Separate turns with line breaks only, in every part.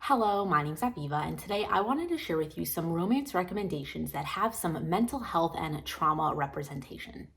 Hello, my name's Aviva, and today I wanted to share with you some romance recommendations that have some mental health and trauma representation.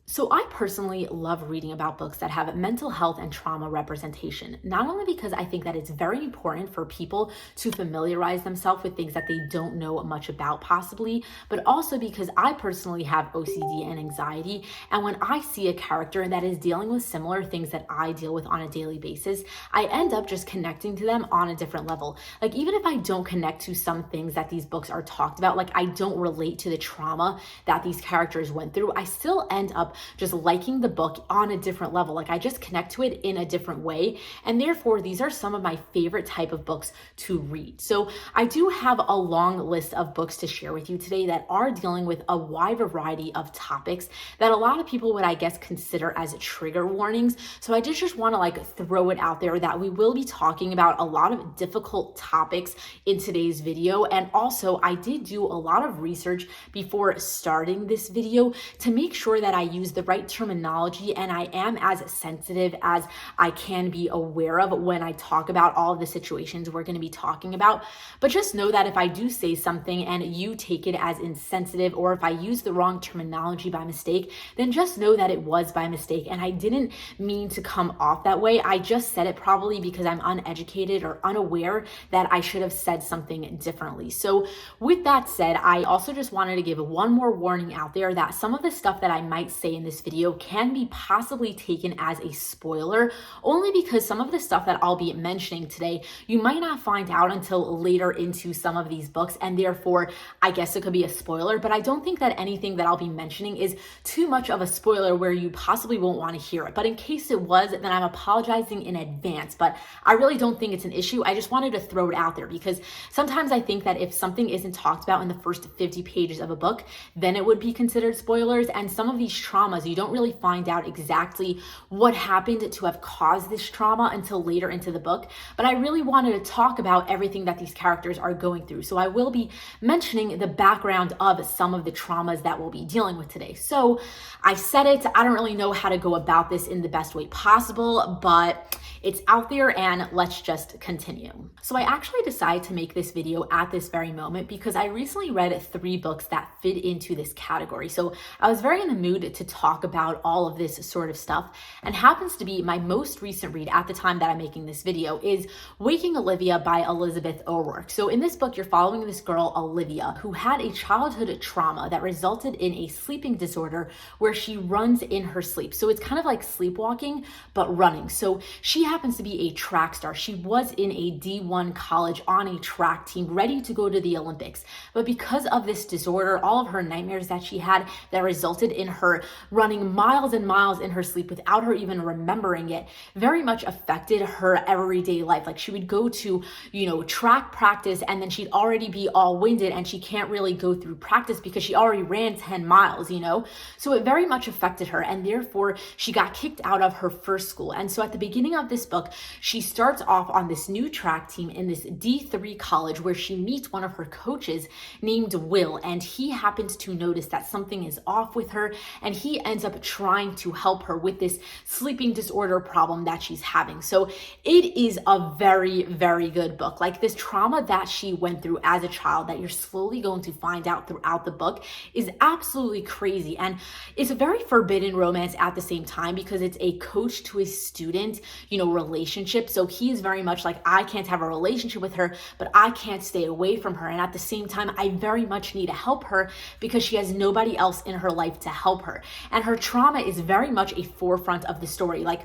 So, I personally love reading about books that have mental health and trauma representation, not only because I think that it's very important for people to familiarize themselves with things that they don't know much about, possibly, but also because I personally have OCD and anxiety. And when I see a character that is dealing with similar things that I deal with on a daily basis, I end up just connecting to them on a different level. Like, even if I don't connect to some things that these books are talked about, like I don't relate to the trauma that these characters went through, I still end up just liking the book on a different level. Like I just connect to it in a different way. And therefore, these are some of my favorite type of books to read. So I do have a long list of books to share with you today that are dealing with a wide variety of topics that a lot of people would, I guess, consider as trigger warnings. So I just want to throw it out there that we will be talking about a lot of difficult topics in today's video. And also I did do a lot of research before starting this video to make sure that I use the right terminology and I am as sensitive as I can be aware of when I talk about all of the situations we're going to be talking about. But just know that if I do say something and you take it as insensitive, or if I use the wrong terminology by mistake, then just know that it was by mistake and I didn't mean to come off that way. I just said it probably because I'm uneducated or unaware that I should have said something differently. So with that said, I also just wanted to give one more warning out there that some of the stuff that I might say in this video can be possibly taken as a spoiler, only because some of the stuff that I'll be mentioning today, you might not find out until later into some of these books, and therefore I guess it could be a spoiler. But I don't think that anything that I'll be mentioning is too much of a spoiler where you possibly won't want to hear it. But in case it was, then I'm apologizing in advance. But I really don't think it's an issue. I just wanted to throw it out there because sometimes I think that if something isn't talked about in the first 50 pages of a book, then it would be considered spoilers. And some of these traumas, you don't really find out exactly what happened to have caused this trauma until later into the book. But I really wanted to talk about everything that these characters are going through. So I will be mentioning the background of some of the traumas that we'll be dealing with today. So I said it, I don't really know how to go about this in the best way possible, but it's out there and let's just continue. So I actually decided to make this video at this very moment because I recently read 3 books that fit into this category. So I was very in the mood to talk about all of this sort of stuff, and happens to be my most recent read at the time that I'm making this video is Waking Olivia by Elizabeth O'Rourke. So in this book, you're following this girl, Olivia, who had a childhood trauma that resulted in a sleeping disorder where she runs in her sleep. So it's kind of like sleepwalking, but running. So she happens to be a track star. She was in a D1 college on a track team ready to go to the Olympics. But because of this disorder, all of her nightmares that she had that resulted in her running miles and miles in her sleep without her even remembering it, very much affected her everyday life. Like she would go to, track practice and then she'd already be all winded and she can't really go through practice because she already ran 10 miles, So it very much affected her, and therefore she got kicked out of her first school. And so at the beginning of this book, she starts off on this new track team in this D3 college where she meets one of her coaches named Will, and he happens to notice that something is off with her, and he ends up trying to help her with this sleeping disorder problem that she's having. So it is a very, very good book. Like this trauma that she went through as a child that you're slowly going to find out throughout the book is absolutely crazy. And it's a very forbidden romance at the same time because it's a coach to a student, relationship. So he is very much like, I can't have a relationship with her, but I can't stay away from her. And at the same time, I very much need to help her because she has nobody else in her life to help her. And her trauma is very much a forefront of the story. Like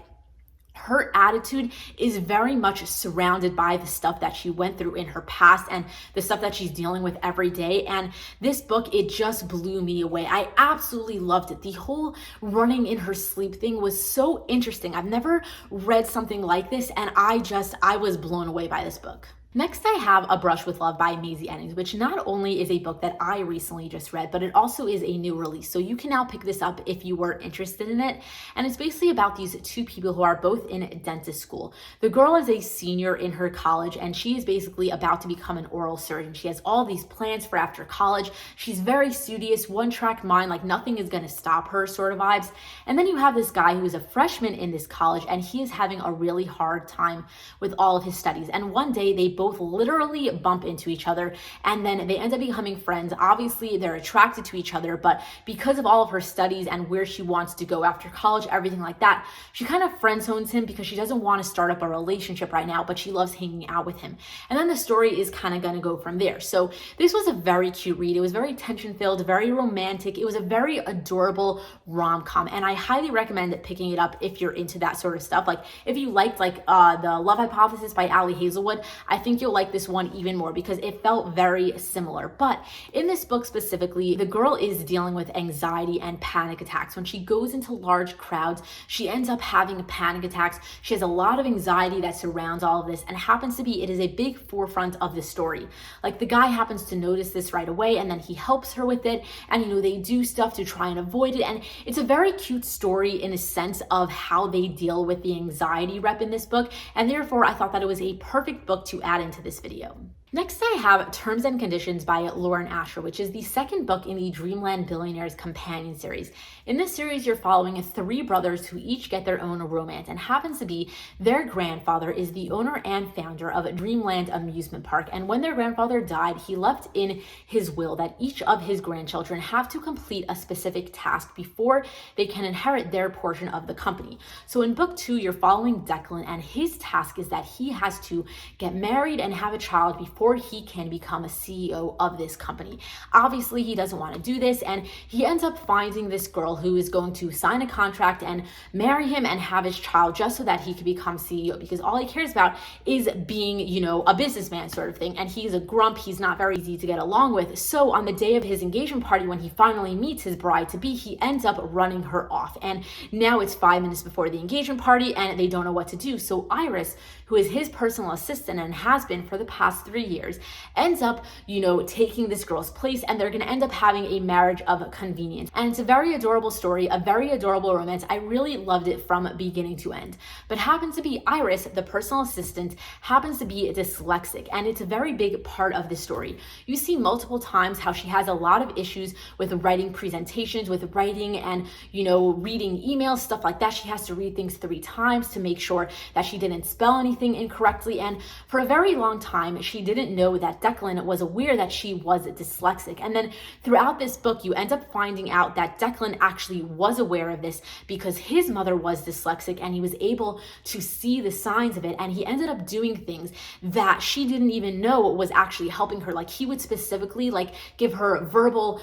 her attitude is very much surrounded by the stuff that she went through in her past and the stuff that she's dealing with every day. And this book, it just blew me away. I absolutely loved it. The whole running in her sleep thing was so interesting. I've never read something like this, and I was blown away by this book. Next, I have A Brush with Love by Maisie Ennings, which not only is a book that I recently just read, but it also is a new release. So you can now pick this up if you were interested in it. And it's basically about these 2 people who are both in dentist school. The girl is a senior in her college, and she is basically about to become an oral surgeon. She has all these plans for after college. She's very studious, one-track mind, like nothing is going to stop her sort of vibes. And then you have this guy who is a freshman in this college, and he is having a really hard time with all of his studies. And one day they both literally bump into each other, and then they end up becoming friends. Obviously, they're attracted to each other, but because of all of her studies and where she wants to go after college, everything like that, she kind of friend zones him because she doesn't want to start up a relationship right now, but she loves hanging out with him. And then the story is kind of going to go from there. So this was a very cute read. It was very tension filled, very romantic. It was a very adorable rom-com, and I highly recommend picking it up if you're into that sort of stuff. Like if you liked the Love Hypothesis by Ali Hazelwood, I think you'll like this one even more because it felt very similar. But in this book specifically, the girl is dealing with anxiety and panic attacks. When she goes into large crowds, she ends up having panic attacks. She has a lot of anxiety that surrounds all of this, and happens to be, it is a big forefront of the story. Like the guy happens to notice this right away, and then he helps her with it, and they do stuff to try and avoid it. And it's a very cute story in a sense of how they deal with the anxiety rep in this book, and therefore I thought that it was a perfect book to add into this video. Next, I have Terms and Conditions by Lauren Asher, which is the second book in the Dreamland Billionaires companion series. In this series, you're following three brothers who each get their own romance, and happens to be their grandfather is the owner and founder of Dreamland Amusement Park. And when their grandfather died, he left in his will that each of his grandchildren have to complete a specific task before they can inherit their portion of the company. So in book 2, you're following Declan, and his task is that he has to get married and have a child before he can become a CEO of this company. Obviously, he doesn't want to do this, and he ends up finding this girl who is going to sign a contract and marry him and have his child just so that he could become CEO, because all he cares about is being, a businessman sort of thing. And he's a grump. He's not very easy to get along with. So on the day of his engagement party, when he finally meets his bride-to-be, he ends up running her off. And now it's 5 minutes before the engagement party, and they don't know what to do. So Iris, who is his personal assistant and has been for the past 3 years, ends up, taking this girl's place, and they're going to end up having a marriage of convenience. And it's a very adorable story, a very adorable romance. I really loved it from beginning to end. But happens to be Iris, the personal assistant, happens to be dyslexic, and it's a very big part of the story. You see multiple times how she has a lot of issues with writing presentations, with writing and, reading emails, stuff like that. She has to read things 3 times to make sure that she didn't spell anything incorrectly. And for a very long time, she didn't know that Declan was aware that she was dyslexic. And then throughout this book, you end up finding out that Declan actually was aware of this because his mother was dyslexic, and he was able to see the signs of it. And he ended up doing things that she didn't even know was actually helping her. Like he would specifically give her verbal,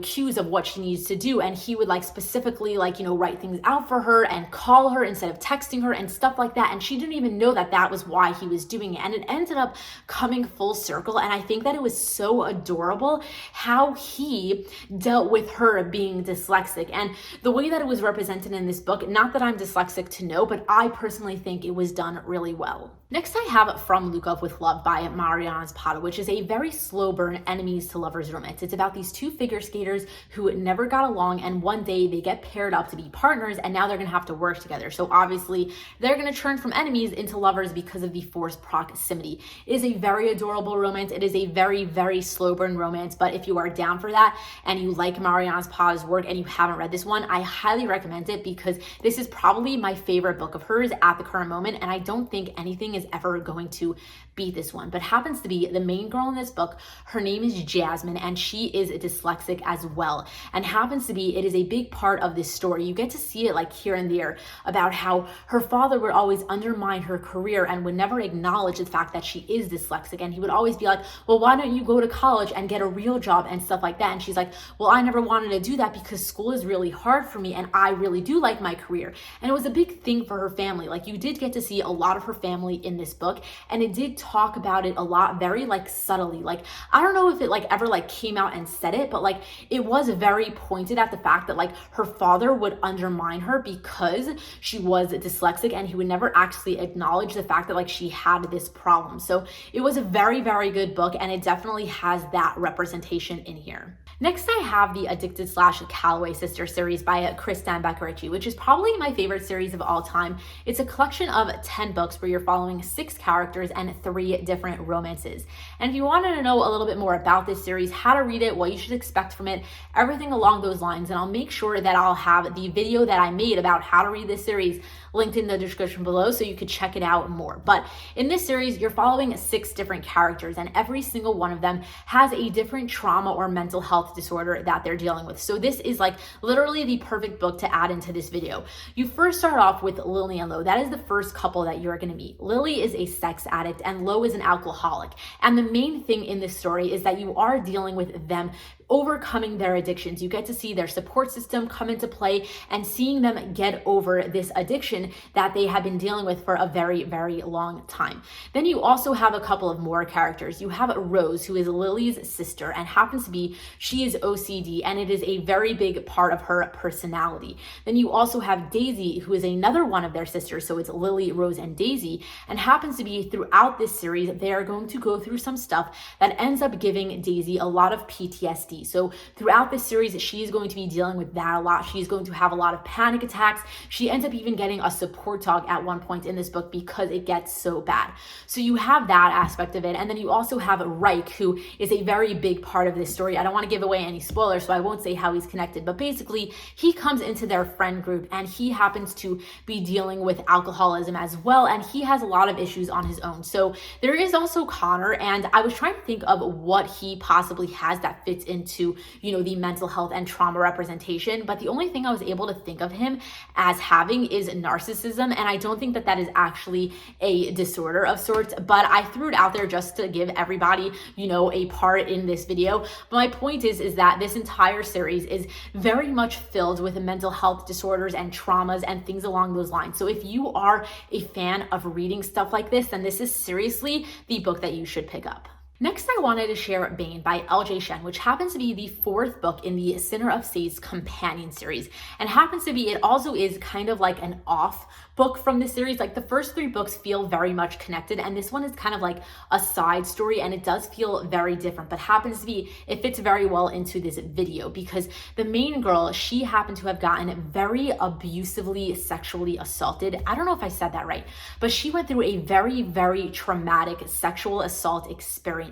cues of what she needs to do. And he would specifically write things out for her and call her instead of texting her and stuff like that. And she didn't even know that that was why he was doing it. And it ended up coming full circle. And I think that it was so adorable how he dealt with her being dyslexic and the way that it was represented in this book. Not that I'm dyslexic to know, but I personally think it was done really well. Next, I have From Lukov with Love by Mariana Zapata, which is a very slow burn enemies to lovers romance. It's about these 2 figure skaters who never got along, and one day they get paired up to be partners, and now they're gonna have to work together. So obviously they're gonna turn from enemies into lovers because of the forced proximity. It is a very adorable romance. It is a very, very slow burn romance, but if you are down for that and you like Mariana Zapata's work and you haven't read this one, I highly recommend it because this is probably my favorite book of hers at the current moment, and I don't think anything is ever going to beat this one. But happens to be the main girl in this book, her name is Jasmine, and she is dyslexic as well. And happens to be, it is a big part of this story. You get to see it here and there about how her father would always undermine her career and would never acknowledge the fact that she is dyslexic. And he would always be like, well, why don't you go to college and get a real job and stuff like that? And she's like, well, I never wanted to do that because school is really hard for me and I really do like my career. And it was a big thing for her family. You did get to see a lot of her family in this book, and it did talk about it a lot, very subtly. I don't know if it ever came out and said it, but it was very pointed at the fact that her father would undermine her because she was dyslexic, and he would never actually acknowledge the fact that she had this problem. So it was a very, very good book, and it definitely has that representation in here. Next, I have the Addicted / Calloway Sister series by Kristen Becker-Ritchie, which is probably my favorite series of all time. It's a collection of 10 books where you're following 6 characters and 3 different romances. And if you wanted to know a little bit more about this series, how to read it, what you should expect from it, everything along those lines, and I'll make sure that I'll have the video that I made about how to read this series linked in the description below so you could check it out more. But in this series, you're following 6 different characters, and every single one of them has a different trauma or mental health disorder that they're dealing with. So this is like literally the perfect book to add into this video. You first start off with Lily and Lo. That is the first couple that you're going to meet. Lily is a sex addict and Lo is an alcoholic. And the main thing in this story is that you are dealing with them overcoming their addictions. You get to see their support system come into play and seeing them get over this addiction that they have been dealing with for a very, very long time. Then you also have a couple of more characters. You have Rose, who is Lily's sister and happens to be, she is OCD, and it is a very big part of her personality. Then you also have Daisy, who is another one of their sisters. So it's Lily, Rose, and Daisy, and happens to be throughout this series, they are going to go through some stuff that ends up giving Daisy a lot of PTSD. So throughout this series, she is going to be dealing with that a lot. She's going to have a lot of panic attacks. She ends up even getting a support dog at one point in this book because it gets so bad. So you have that aspect of it. And then you also have Reich, who is a very big part of this story. I don't want to give away any spoilers, so I won't say how he's connected, but basically he comes into their friend group and he happens to be dealing with alcoholism as well. And he has a lot of issues on his own. So there is also Connor, and I was trying to think of what he possibly has that fits into, you know, the mental health and trauma representation. But the only thing I was able to think of him as having is narcissism. And I don't think that that is actually a disorder of sorts, but I threw it out there just to give everybody, you know, a part in this video. But my point is that this entire series is very much filled with mental health disorders and traumas and things along those lines. So if you are a fan of reading stuff like this, then this is seriously the book that you should pick up. Next, I wanted to share Bane by L.J. Shen, which happens to be the 4th book in the Sinner of Say's companion series. And happens to be, it also is kind of like an off book from this series. Like the first 3 books feel very much connected, and this one is kind of like a side story, and it does feel very different, but happens to be, it fits very well into this video because the main girl, she happened to have gotten very abusively sexually assaulted. I don't know if I said that right, but she went through a very, very traumatic sexual assault experience.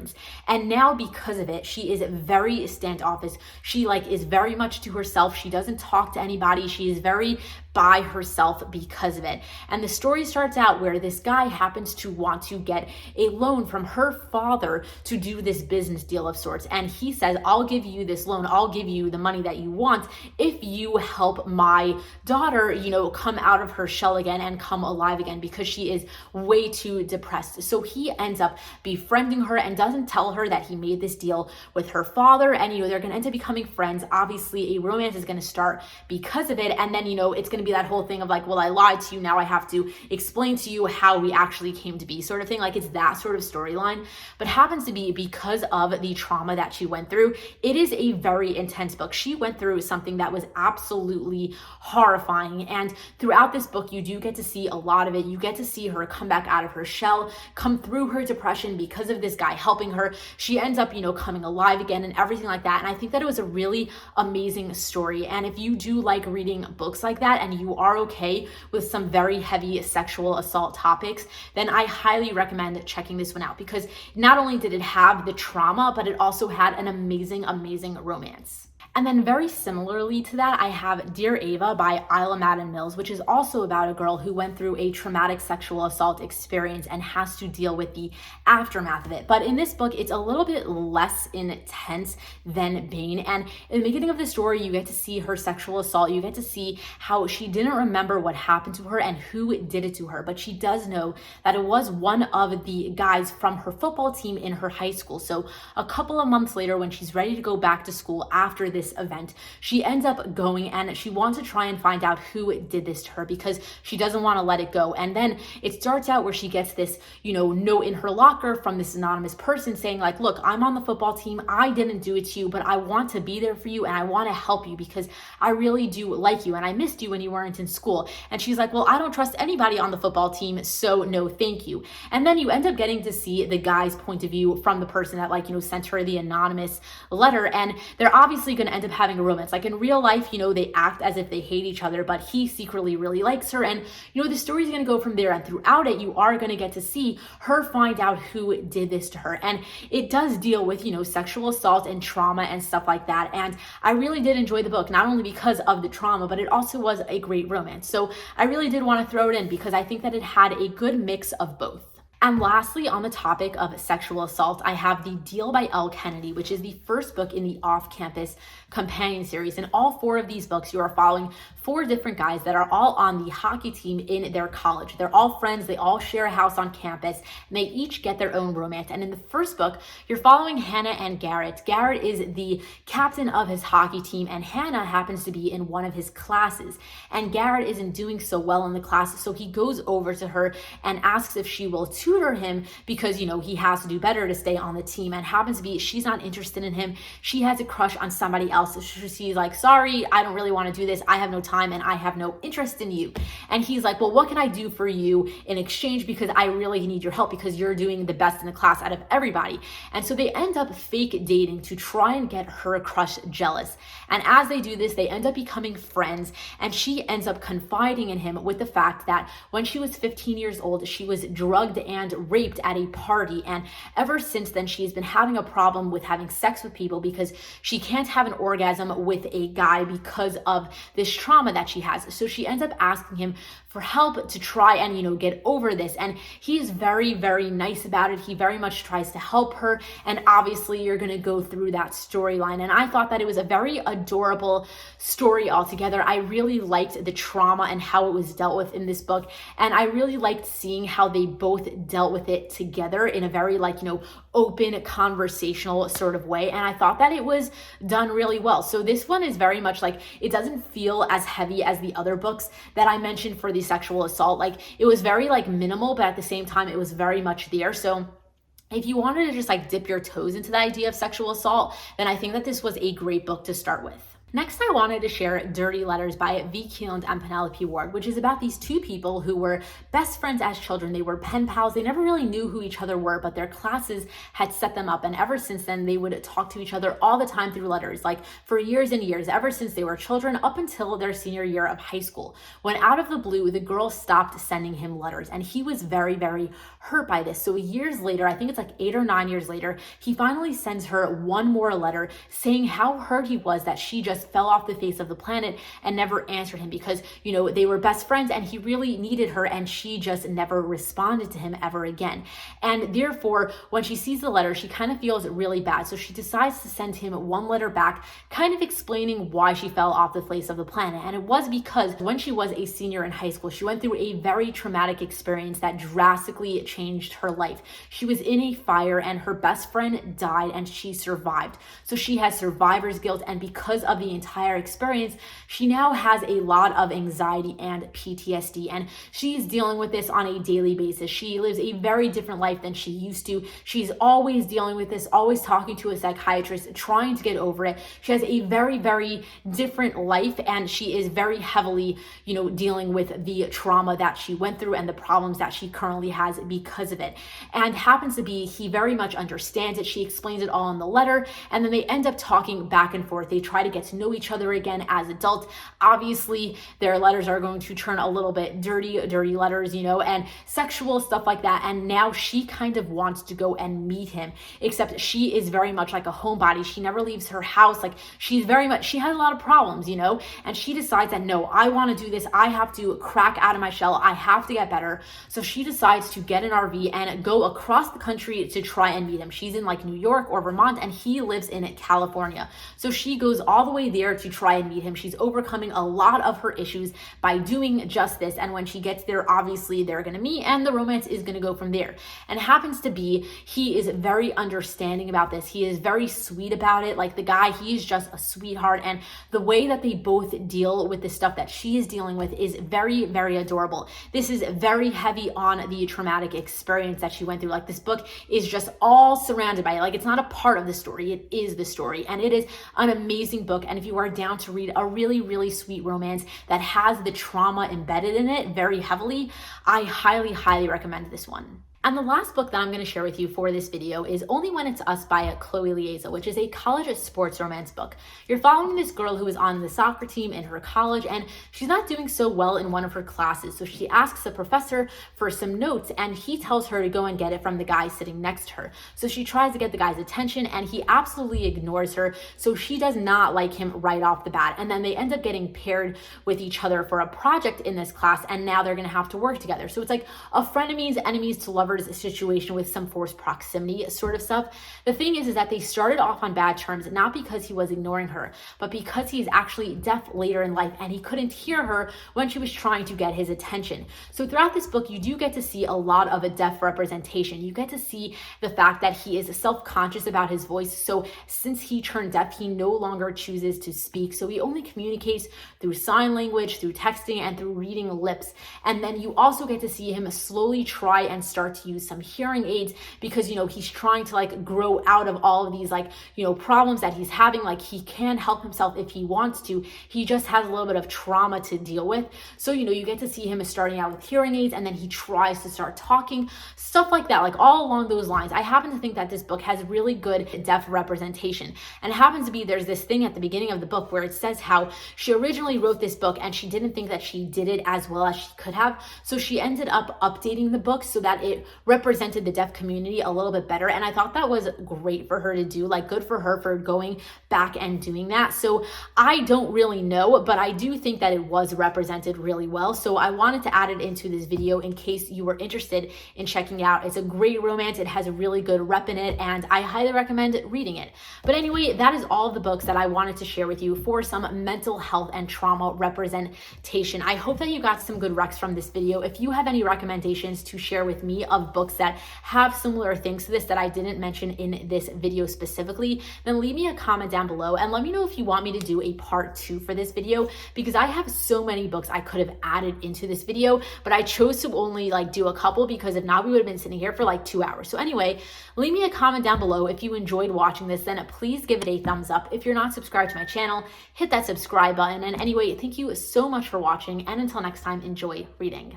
And now because of it, she is very standoffish. She like is very much to herself. She doesn't talk to anybody. She is very by herself because of it. And the story starts out where this guy happens to want to get a loan from her father to do this business deal of sorts. And he says, I'll give you this loan. I'll give you the money that you want if you help my daughter, you know, come out of her shell again and come alive again, because she is way too depressed. So he ends up befriending her and doesn't tell her that he made this deal with her father. And, you know, they're going to end up becoming friends. Obviously, a romance is going to start because of it. And then, you know, it's going to be that whole thing of like, well, I lied to you. Now I have to explain to you how we actually came to be, sort of thing. Like it's that sort of storyline, but happens to be because of the trauma that she went through. It is a very intense book. She went through something that was absolutely horrifying. And throughout this book, you do get to see a lot of it. You get to see her come back out of her shell, come through her depression because of this guy helping her. She ends up, you know, coming alive again and everything like that. And I think that it was a really amazing story. And if you do like reading books like that and you are okay with some very heavy sexual assault topics, then I highly recommend checking this one out, because not only did it have the trauma, but it also had an amazing, amazing romance. And then very similarly to that, I have Dear Ava by Isla Madden Mills, which is also about a girl who went through a traumatic sexual assault experience and has to deal with the aftermath of it. But in this book, it's a little bit less intense than Bane. And in the beginning of the story, you get to see her sexual assault. You get to see how she didn't remember what happened to her and who did it to her. But she does know that it was one of the guys from her football team in her high school. So a couple of months later, when she's ready to go back to school after this this event. She ends up going and she wants to try and find out who did this to her because she doesn't want to let it go. And then it starts out where she gets this, note in her locker from this anonymous person saying like, look, I'm on the football team. I didn't do it to you, but I want to be there for you and I want to help you because I really do like you and I missed you when you weren't in school. And she's like, well, I don't trust anybody on the football team, so no, thank you. And then you end up getting to see the guy's point of view from the person that sent her the anonymous letter. And they're obviously going to end up having a romance. Like in real life, they act as if they hate each other, but he secretly really likes her. And, the story's going to go from there. And throughout it, you are going to get to see her find out who did this to her. And it does deal with, sexual assault and trauma and stuff like that. And I really did enjoy the book, not only because of the trauma, but it also was a great romance. So I really did want to throw it in because I think that it had a good mix of both. And lastly, on the topic of sexual assault, I have The Deal by Elle Kennedy, which is the first book in the Off-Campus Companion series. In all 4 of these books, you are following 4 different guys that are all on the hockey team in their college. They're all friends. They all share a house on campus, and they each get their own romance. And in the first book, you're following Hannah and Garrett. Garrett is the captain of his hockey team, and Hannah happens to be in one of his classes. And Garrett isn't doing so well in the class, so he goes over to her and asks if she will tutor him because, he has to do better to stay on the team. And happens to be she's not interested in him. She has a crush on somebody else. So she's like, sorry, I don't really want to do this. I have no time and I have no interest in you. And he's like, well, what can I do for you in exchange? Because I really need your help because you're doing the best in the class out of everybody. And so they end up fake dating to try and get her crush jealous. And as they do this, they end up becoming friends. And she ends up confiding in him with the fact that when she was 15 years old, she was drugged and raped at a party. And ever since then, she's been having a problem with having sex with people because she can't have an orgasm with a guy because of this trauma that she has. So she ends up asking him for help to try and, get over this. And he is very, very nice about it. He very much tries to help her. And obviously you're going to go through that storyline. And I thought that it was a very adorable story altogether. I really liked the trauma and how it was dealt with in this book. And I really liked seeing how they both dealt with it together in a very open conversational sort of way. And I thought that it was done really well. So this one is very much it doesn't feel as heavy as the other books that I mentioned for the sexual assault. It was very minimal, but at the same time, it was very much there. So if you wanted to just dip your toes into the idea of sexual assault, then I think that this was a great book to start with. Next, I wanted to share Dirty Letters by V. Keeland and Penelope Ward, which is about these 2 people who were best friends as children. They were pen pals. They never really knew who each other were, but their classes had set them up. And ever since then, they would talk to each other all the time through letters, for years and years, ever since they were children up until their senior year of high school. When out of the blue, the girl stopped sending him letters, and he was very, very hurt by this. So years later, I think it's 8 or 9 years later, he finally sends her one more letter saying how hurt he was that she just fell off the face of the planet and never answered him because, they were best friends and he really needed her and she just never responded to him ever again. And therefore, when she sees the letter, she kind of feels really bad. So she decides to send him one letter back, kind of explaining why she fell off the face of the planet. And it was because when she was a senior in high school, she went through a very traumatic experience that drastically changed her life. She was in a fire and her best friend died and she survived. So she has survivor's guilt, and because of the entire experience, she now has a lot of anxiety and PTSD, and she's dealing with this on a daily basis. She lives a very different life than she used to. She's always dealing with this, always talking to a psychiatrist, trying to get over it. She has a very, very different life, and she is very heavily, dealing with the trauma that she went through and the problems that she currently has because of it. And happens to be, he very much understands it. She explains it all in the letter, and then they end up talking back and forth. They try to get to know each other again as adults. Obviously, their letters are going to turn a little bit dirty letters, and sexual stuff like that. And now she kind of wants to go and meet him, except she is very much like a homebody. She never leaves her house. She has a lot of problems, and she decides that, no, I want to do this. I have to crack out of my shell. I have to get better. So she decides to get an RV and go across the country to try and meet him. She's in New York or Vermont, and he lives in California. So she goes all the way way there to try and meet him. She's overcoming a lot of her issues by doing just this. And when she gets there, obviously they're going to meet and the romance is going to go from there. And it happens to be, he is very understanding about this. He is very sweet about it. Like the guy, he's just a sweetheart. And the way that they both deal with the stuff that she is dealing with is very, very adorable. This is very heavy on the traumatic experience that she went through. Like this book is just all surrounded by it. Like it's not a part of the story, it is the story. And it is an amazing book. And if you are down to read a really, really sweet romance that has the trauma embedded in it very heavily, I highly, highly recommend this one. And the last book that I'm going to share with you for this video is Only When It's Us by Chloe Liesa, which is a college sports romance book. You're following this girl who is on the soccer team in her college, and she's not doing so well in one of her classes. So she asks the professor for some notes, and he tells her to go and get it from the guy sitting next to her. So she tries to get the guy's attention, and he absolutely ignores her. So she does not like him right off the bat. And then they end up getting paired with each other for a project in this class, and now they're going to have to work together. So it's like a frenemies, enemies to lovers situation with some forced proximity sort of stuff. The thing is that they started off on bad terms, not because he was ignoring her, but because he's actually deaf later in life and he couldn't hear her when she was trying to get his attention. So throughout this book, you do get to see a lot of a deaf representation. You get to see the fact that he is self-conscious about his voice. So since he turned deaf, he no longer chooses to speak. So he only communicates through sign language, through texting, and through reading lips. And then you also get to see him slowly try and start to use some hearing aids because, he's trying to like grow out of all of these problems that he's having. Like he can help himself if he wants to. He just has a little bit of trauma to deal with. So, you get to see him starting out with hearing aids and then he tries to start talking, stuff like that, like all along those lines. I happen to think that this book has really good deaf representation. And it happens to be, there's this thing at the beginning of the book where it says how she originally wrote this book and she didn't think that she did it as well as she could have. So she ended up updating the book so that it represented the deaf community a little bit better. And I thought that was great for her to do, like good for her for going back and doing that. So I don't really know, but I do think that it was represented really well. So I wanted to add it into this video in case you were interested in checking it out. It's a great romance. It has a really good rep in it and I highly recommend reading it. But anyway, that is all of the books that I wanted to share with you for some mental health and trauma representation. I hope that you got some good recs from this video. If you have any recommendations to share with me of books that have similar things to this that I didn't mention in this video specifically, then leave me a comment down below and let me know if you want me to do a part 2 for this video, because I have so many books I could have added into this video, but I chose to only do a couple because if not, we would have been sitting here for 2 hours. So anyway, leave me a comment down below if you enjoyed watching this, then please give it a thumbs up. If you're not subscribed to my channel, hit that subscribe button. And anyway, thank you so much for watching, and until next time, enjoy reading.